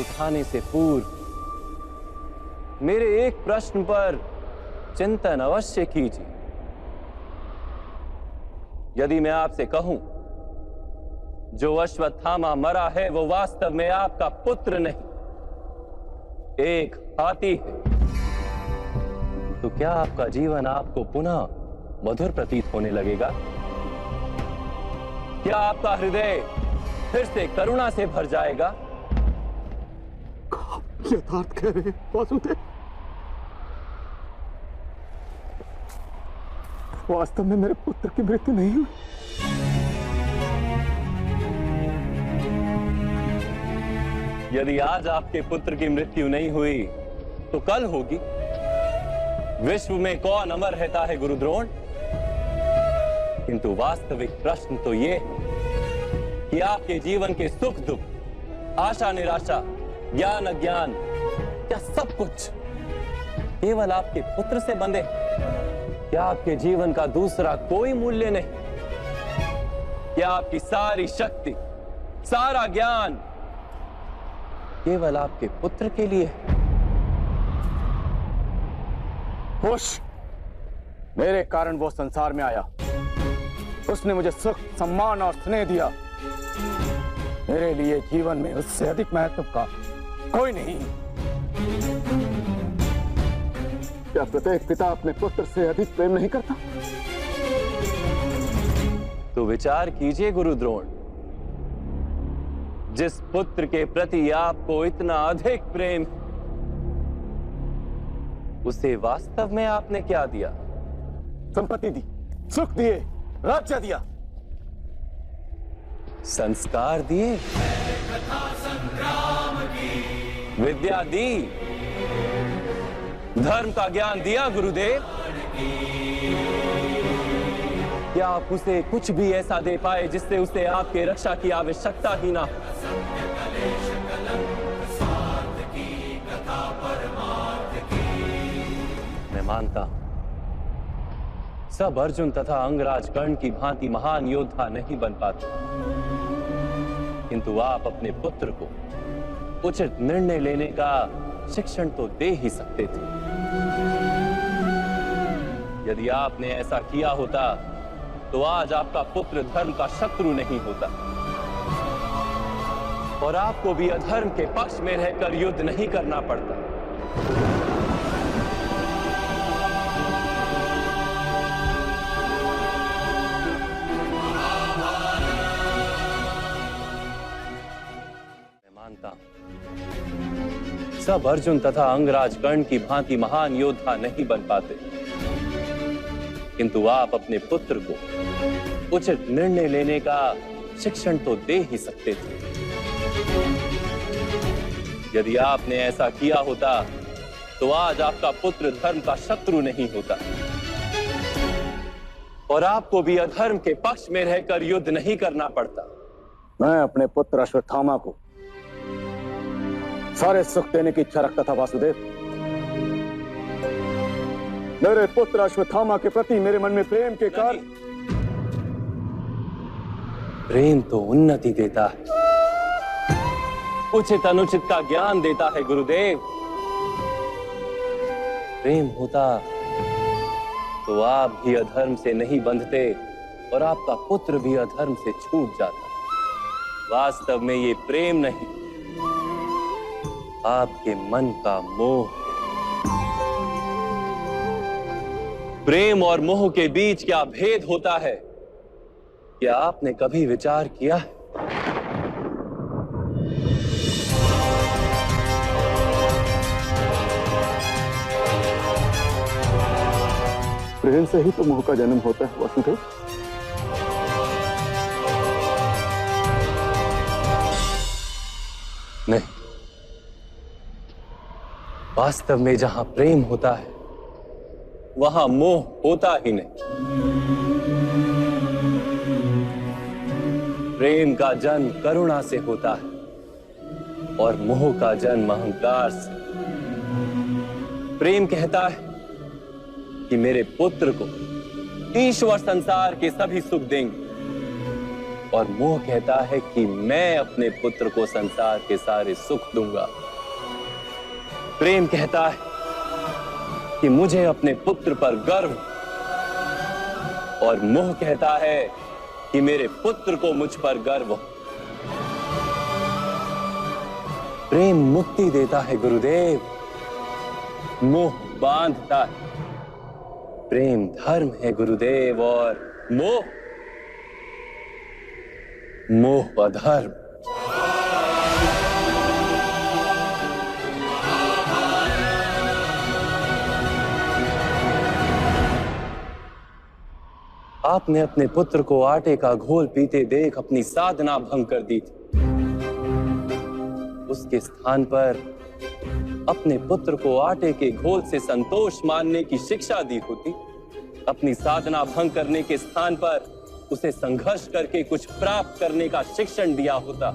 उठाने से पूर्व मेरे एक प्रश्न पर चिंतन अवश्य कीजिए। यदि मैं आपसे कहूं जो अश्वत्थामा मरा है वो वास्तव में आपका पुत्र नहीं, एक हाथी है, तो क्या आपका जीवन आपको पुनः मधुर प्रतीत होने लगेगा? क्या आपका हृदय फिर से करुणा से भर जाएगा? यथार्थ कह रहे हैं वासुदेव। वास्तव में मेरे पुत्र की मृत्यु नहीं हुई। यदि आज आपके पुत्र की मृत्यु नहीं हुई तो कल होगी। विश्व में कौन अमर रहता है गुरुद्रोण? किंतु वास्तविक प्रश्न तो ये कि आपके जीवन के सुख दुख, आशा निराशा, ज्ञान अज्ञान, क्या सब कुछ केवल आपके पुत्र से बंधे? क्या आपके जीवन का दूसरा कोई मूल्य नहीं? क्या आपकी सारी शक्ति, सारा ज्ञान केवल आपके पुत्र के लिए? खुश, मेरे कारण वो संसार में आया। उसने मुझे सुख, सम्मान और स्नेह दिया। मेरे लिए जीवन में उससे अधिक महत्व का कोई नहीं। क्या प्रत्येक पिता अपने पुत्र से अधिक प्रेम नहीं करता? तो विचार कीजिए गुरुद्रोण, जिस पुत्र के प्रति आपको इतना अधिक प्रेम, उसे वास्तव में आपने क्या दिया? संपत्ति दी, सुख दिए, राज्य दिया, संस्कार दिए, विद्या दी, धर्म का ज्ञान दिया गुरुदेव। क्या आप उसे कुछ भी ऐसा दे पाए जिससे उसे आपके रक्षा की आवश्यकता ही ना हो? मैं मानता हूं सब अर्जुन तथा अंगराज कर्ण की भांति महान योद्धा नहीं बन पाते, किंतु आप अपने पुत्र को उचित निर्णय लेने का शिक्षण तो दे ही सकते थे। यदि आपने ऐसा किया होता तो आज आपका पुत्र धर्म का शत्रु नहीं होता और आपको भी अधर्म के पक्ष में रहकर युद्ध नहीं करना पड़ता। मैं मानता हूं सब अर्जुन तथा अंगराज कर्ण की भांति महान योद्धा नहीं बन पाते, किंतु आप अपने पुत्र को उचित निर्णय लेने का शिक्षण तो दे ही सकते थे। यदि आपने ऐसा किया होता तो आज आपका पुत्र धर्म का शत्रु नहीं होता और आपको भी अधर्म के पक्ष में रहकर युद्ध नहीं करना पड़ता। मैं अपने पुत्र अश्वत्थामा को सारे सुख देने की इच्छा रखता था वासुदेव। मेरे पुत्र अश्वत्थामा के प्रति मेरे मन में प्रेम के कारण। प्रेम तो उन्नति देता है, उचित अनुचित का ज्ञान देता है गुरुदेव। प्रेम होता तो आप भी अधर्म से नहीं बंधते और आपका पुत्र भी अधर्म से छूट जाता। वास्तव में ये प्रेम नहीं, आपके मन का मोह। प्रेम और मोह के बीच क्या भेद होता है, क्या आपने कभी विचार किया है? प्रेम से ही तो मोह का जन्म होता है वसुदेव। नहीं, वास्तव में जहां प्रेम होता है वहां मोह होता ही नहीं। प्रेम का जन्म करुणा से होता है और मोह का जन्म अहंकार से। प्रेम कहता है कि मेरे पुत्र को ईश्वर संसार के सभी सुख देंगे, और मोह कहता है कि मैं अपने पुत्र को संसार के सारे सुख दूंगा। प्रेम कहता है कि मुझे अपने पुत्र पर गर्व, और मोह कहता है कि मेरे पुत्र को मुझ पर गर्व। प्रेम मुक्ति देता है गुरुदेव, मोह बांधता है। प्रेम धर्म है गुरुदेव, और मोह अधर्म। आपने अपने पुत्र को आटे का घोल पीते देख अपनी साधना भंग कर दी थी। उसके स्थान पर अपने पुत्र को आटे के घोल से संतोष मानने की शिक्षा दी होती। अपनी साधना भंग करने के स्थान पर उसे संघर्ष करके कुछ प्राप्त करने का शिक्षण दिया होता,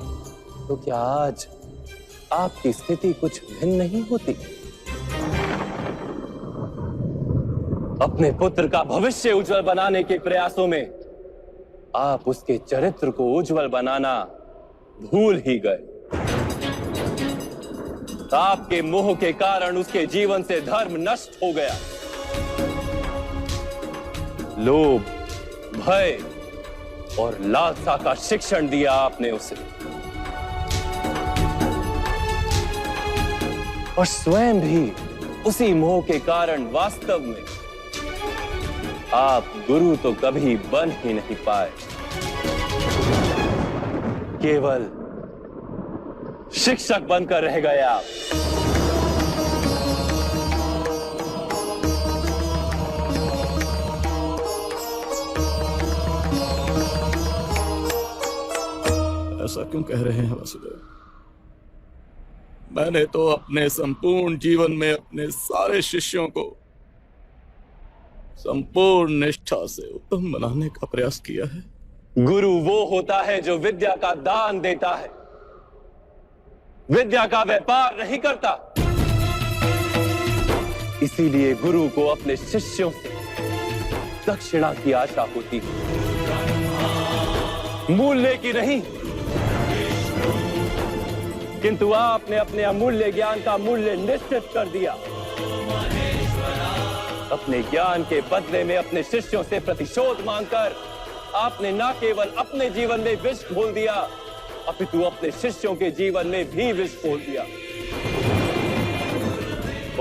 तो क्या आज आपकी स्थिति कुछ भिन्न नहीं होती? अपने पुत्र का भविष्य उज्जवल बनाने के प्रयासों में आप उसके चरित्र को उज्जवल बनाना भूल ही गए। आपके मोह के कारण उसके जीवन से धर्म नष्ट हो गया। लोभ, भय और लालसा का शिक्षण दिया आपने उसे, और स्वयं भी उसी मोह के कारण वास्तव में आप गुरु तो कभी बन ही नहीं पाए, केवल शिक्षक बनकर रह गए आप। ऐसा क्यों कह रहे हैं वासुदेव? मैंने तो अपने संपूर्ण जीवन में अपने सारे शिष्यों को संपूर्ण निष्ठा से उत्तम बनाने का प्रयास किया है। गुरु वो होता है जो विद्या का दान देता है, विद्या का व्यापार नहीं करता। इसीलिए गुरु को अपने शिष्यों से दक्षिणा की आशा होती है, मूल्य की नहीं। किंतु आपने अपने अमूल्य ज्ञान का मूल्य निश्चित कर दिया। अपने ज्ञान के बदले में अपने शिष्यों से प्रतिशोध मांगकर आपने न केवल अपने जीवन में विष घोल दिया, अपितु अपने शिष्यों के जीवन में भी विष घोल दिया।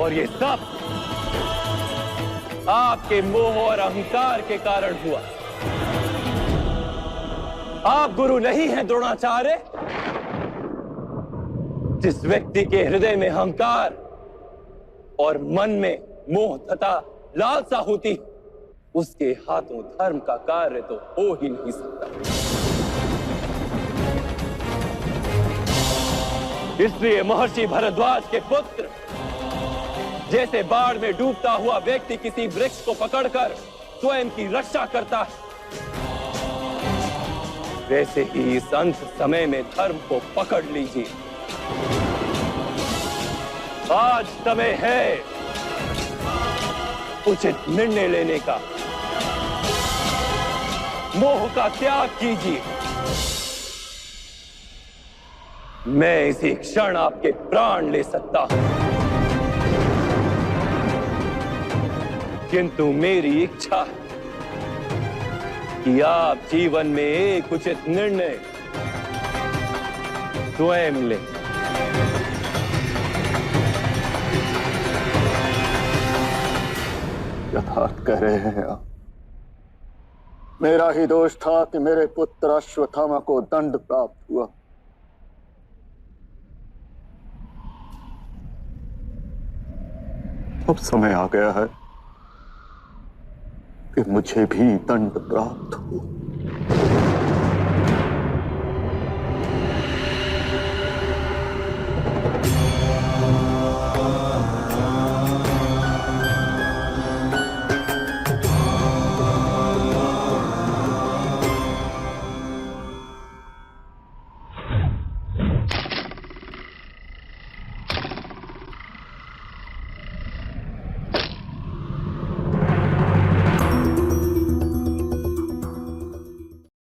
और ये सब आपके मोह और अहंकार के कारण हुआ। आप गुरु नहीं हैं द्रोणाचार्य। जिस व्यक्ति के हृदय में अहंकार और मन में मोह तथा लालसा होती, उसके हाथों धर्म का कार्य तो हो ही नहीं सकता। इसलिए महर्षि भरद्वाज के पुत्र जैसे बाढ़ में डूबता हुआ व्यक्ति किसी वृक्ष को पकड़कर स्वयं की रक्षा करता है, वैसे ही इस अंत समय में धर्म को पकड़ लीजिए। आज समय है उचित निर्णय लेने का। मोह का त्याग कीजिए। मैं इसी क्षण आपके प्राण ले सकता हूं, किंतु मेरी इच्छा है कि आप जीवन में एक उचित निर्णय स्वयं लें। यथार्थ कह रहे हैं आप। मेरा ही दोष था कि मेरे पुत्र अश्वत्थामा को दंड प्राप्त हुआ। अब समय आ गया है कि मुझे भी दंड प्राप्त हो।